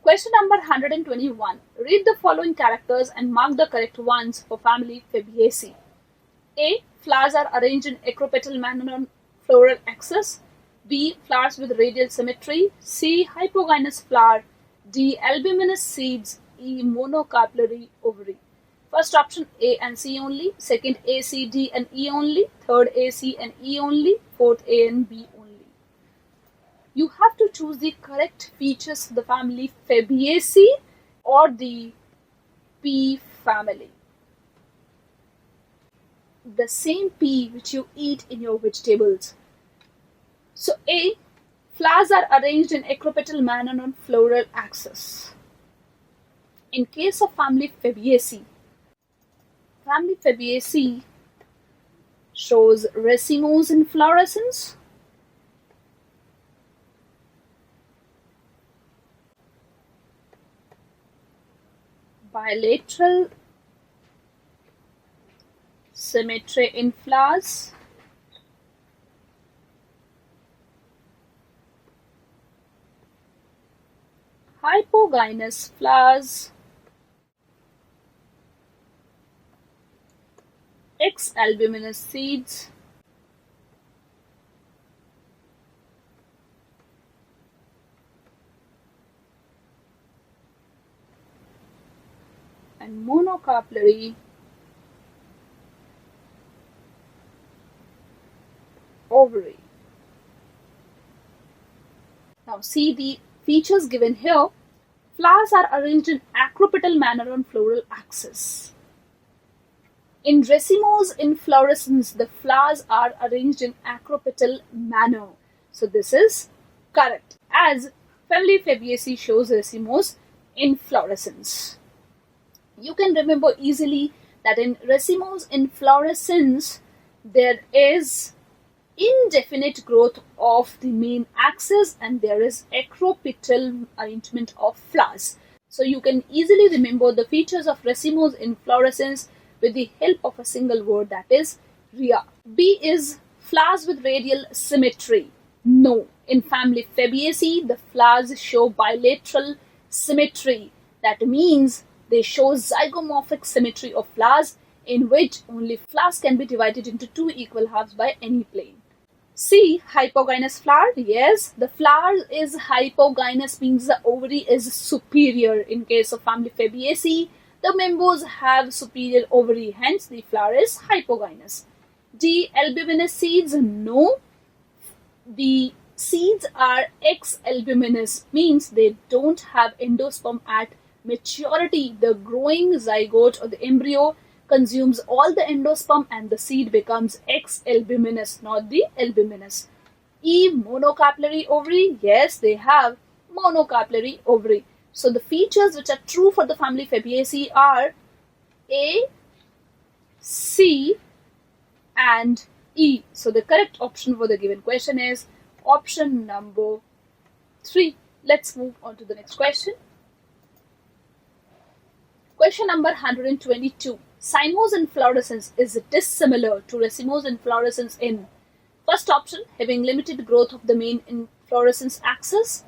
Question number 121. Read the following characters and mark the correct ones for family Fabaceae. A. Flowers are arranged in equipetal manner on floral axis. B. Flowers with radial symmetry. C. Hypogynous flower. D. Albuminous seeds. E. Monocarpellary ovary. First option A and C only. Second A, C, D and E only. Third A, C and E only. Fourth A and B only. You have to choose the correct features of the family Fabaceae or the pea family. The same pea which you eat in your vegetables. So A. Flowers are arranged in equipetal manner on floral axis. In case of family Fabaceae shows racemose inflorescence, bilateral symmetry in flowers, hypogynous flowers, X-albuminous seeds, and monocarpellary ovary. Now see the features given here. Flowers are arranged in acropetal manner on floral axis. In racemose inflorescence, the flowers are arranged in acropetal manner. So this is correct, as family Fabaceae shows racemose inflorescence. You can remember easily that in racemose inflorescence, there is indefinite growth of the main axis and there is acropetal arrangement of flowers. So you can easily remember the features of racemose inflorescence with the help of a single word, that is rhea. B is flowers with radial symmetry. No, in family Fabaceae, the flowers show bilateral symmetry. That means they show zygomorphic symmetry of flowers in which only flowers can be divided into two equal halves by any plane. C. Hypogynous flower. Yes, the flower is hypogynous, means the ovary is superior. In case of family Fabaceae, the members have superior ovary, hence the flower is hypogynous. D. Albuminous seeds. No, the seeds are X-albuminous, means they don't have endosperm at maturity. The growing zygote or the embryo consumes all the endosperm and the seed becomes X-albuminous, not the albuminous. E. Monocarpellary ovary. Yes, they have monocarpellary ovary. So the features which are true for the family Fabaceae are A, C and E. So the correct option for the given question is option number 3. Let's move on to the next question. Question number 122. Cymose inflorescence is dissimilar to racemose inflorescence in: first option, having limited growth of the main inflorescence axis.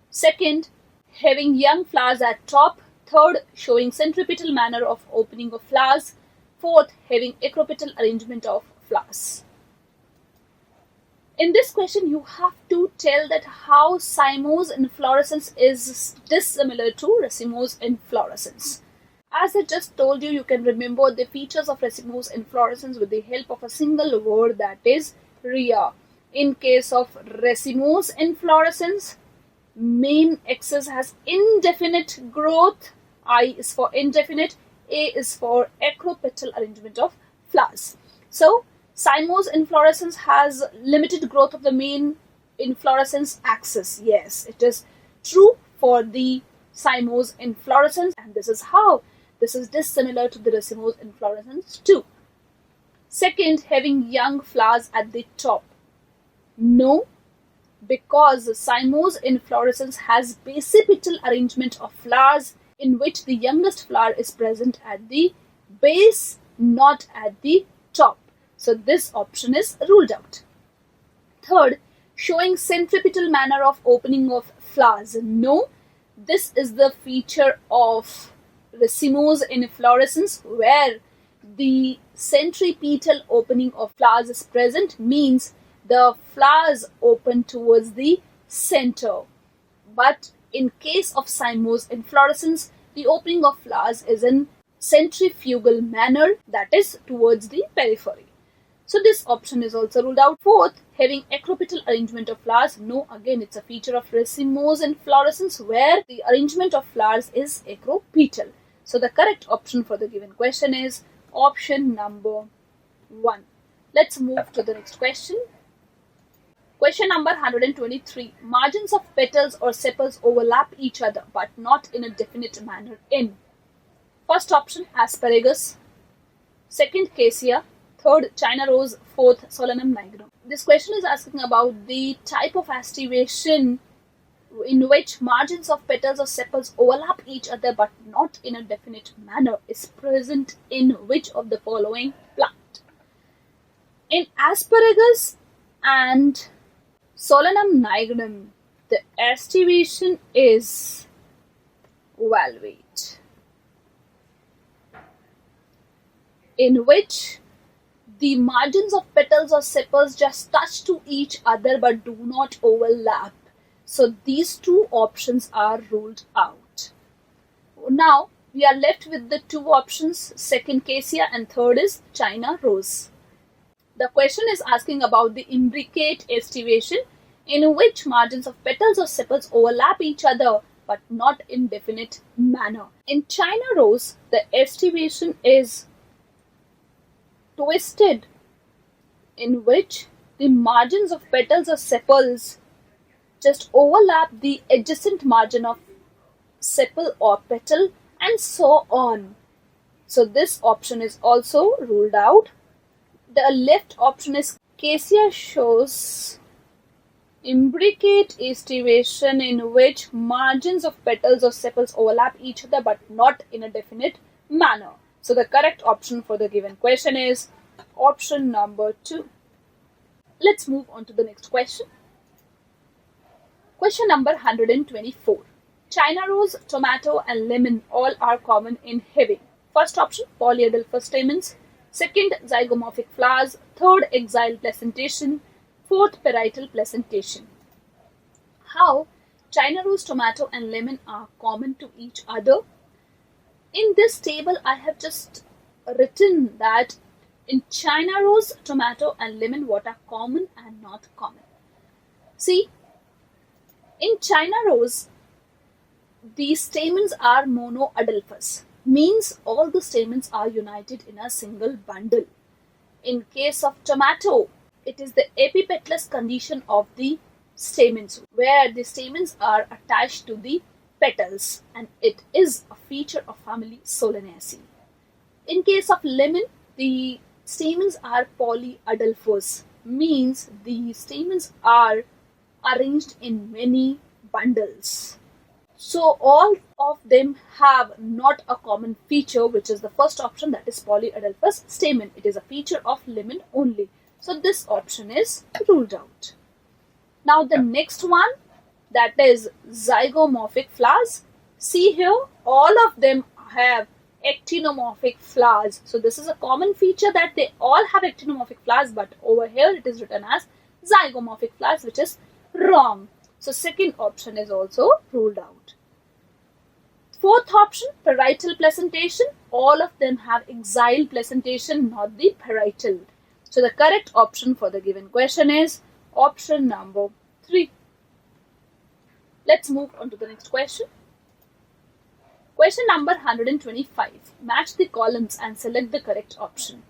Second, having young flowers at top. Third, showing centripetal manner of opening of flowers. Fourth, having acropetal arrangement of flowers. In this question, you have to tell that how cymose inflorescence is dissimilar to racemose inflorescence. As I just told you, you can remember the features of racemose inflorescence with the help of a single word, that is rhea. In case of racemose inflorescence, main axis has indefinite growth. I is for indefinite, A is for acropetal arrangement of flowers. So cymose inflorescence has limited growth of the main inflorescence axis. Yes, it is true for the cymose inflorescence, and this is how this is dissimilar to the racemose inflorescence too. Second, having young flowers at the top. No, because cymose inflorescence has basipetal arrangement of flowers in which the youngest flower is present at the base, not at the top. So this option is ruled out. Third, showing centripetal manner of opening of flowers. No, This is the feature of racemose in efflorescence, where the centripetal opening of flowers is present, means the flowers open towards the center. But in case of cymose inflorescence, the opening of flowers is in centrifugal manner, that is towards the periphery. So this option is also ruled out. Fourth, having acropetal arrangement of flowers. No, again it's a feature of racemose inflorescence where the arrangement of flowers is acropetal. So the correct option for the given question is option number 1. Let's move to the next question. Question number 123. Margins of petals or sepals overlap each other but not in a definite manner in. First option, asparagus. Second, cassia. Third, China rose. Fourth, solanum nigrum. This question is asking about the type of aestivation in which margins of petals or sepals overlap each other but not in a definite manner is present in which of the following plant. In asparagus and solanum nigrum, the aestivation is valvate, in which the margins of petals or sepals just touch to each other but do not overlap. So these two options are ruled out. Now we are left with the two options, second cassia and third is China rose. The question is asking about the imbricate aestivation in which margins of petals or sepals overlap each other but not in definite manner. In China rose, the aestivation is twisted, in which the margins of petals or sepals just overlap the adjacent margin of sepal or petal and so on. So this option is also ruled out. The left option is cassia shows imbricate aestivation in which margins of petals or sepals overlap each other but not in a definite manner. So the correct option for the given question is option number 2. Let's move on to the next question. Question number 124. China rose, tomato and lemon all are common in having. First option, polyadelphous stamens. Second, zygomorphic flowers. Third, axile placentation. Fourth, parietal placentation. How China rose, tomato and lemon are common to each other? In this table, I have just written that in China rose, tomato and lemon, what are common and not common. See, in China rose, the stamens are monoadelphous, means all the stamens are united in a single bundle. In case of tomato, it is the epipetalous condition of the stamens, where the stamens are attached to the petals, and it is a feature of family Solanaceae. In case of lemon, the stamens are polyadelphous, means the stamens are arranged in many bundles. So all of them have not a common feature, which is the first option, that is polyadelphous stamen. It is a feature of lemon only. So this option is ruled out. Now the next one, that is zygomorphic flowers. See here, all of them have actinomorphic flowers. So this is a common feature that they all have actinomorphic flowers, but over here it is written as zygomorphic flowers, which is wrong. So second option is also ruled out. Fourth option, parietal placentation. All of them have axile placentation, not the parietal. So the correct option for the given question is option number 3. Let's move on to the next question. Question number 125. Match the columns and select the correct option.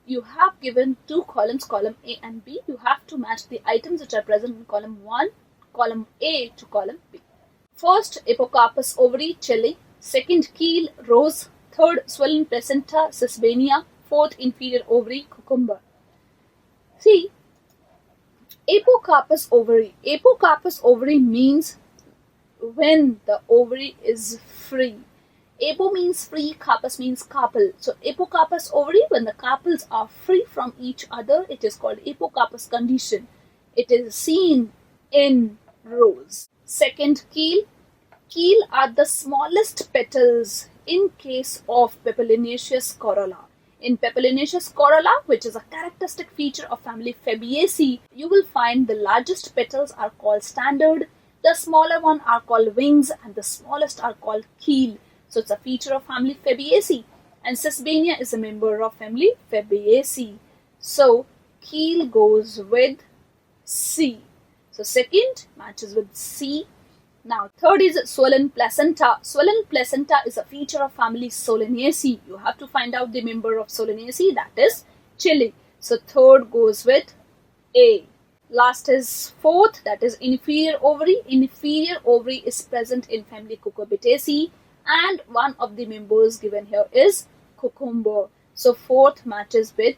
You have given two columns, column A and B. You have to match the items which are present in column 1, column A to column B. First, Apocarpus ovary, Chile. Second, keel, rose. Third, swollen placenta, Sesbania. Fourth, inferior ovary, cucumber. See, Apocarpus ovary. Apocarpus ovary means when the ovary is free. Apo means free, carpus means carpel. So apocarpus ovary, when the carpels are free from each other, it is called apocarpus condition. It is seen in rose. Second, keel, keel are the smallest petals in case of Papilionaceous corolla. In Papilionaceous corolla, which is a characteristic feature of family Fabaceae, you will find the largest petals are called standard, the smaller one are called wings, and the smallest are called keel. So it's a feature of family Fabaceae, and Sesbania is a member of family Fabaceae. So keel goes with C. So second matches with C. Now third is swollen placenta. Swollen placenta is a feature of family Solanaceae. You have to find out the member of Solanaceae, that is Chile. So third goes with A. Last is fourth, that is inferior ovary. Inferior ovary is present in family Cucurbitaceae, and one of the members given here is cucumber. So fourth matches with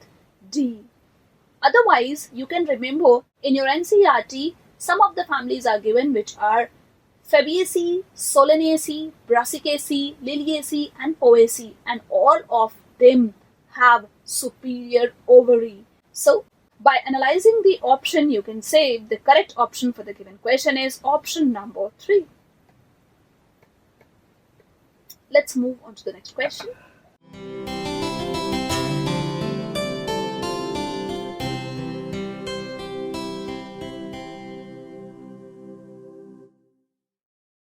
D. Otherwise, you can remember in your NCERT, some of the families are given which are Fabaceae, Solanaceae, Brassicaceae, Liliaceae, and Poaceae, and all of them have superior ovary. So, by analyzing the option, you can say the correct option for the given question is option number 3. Let's move on to the next question.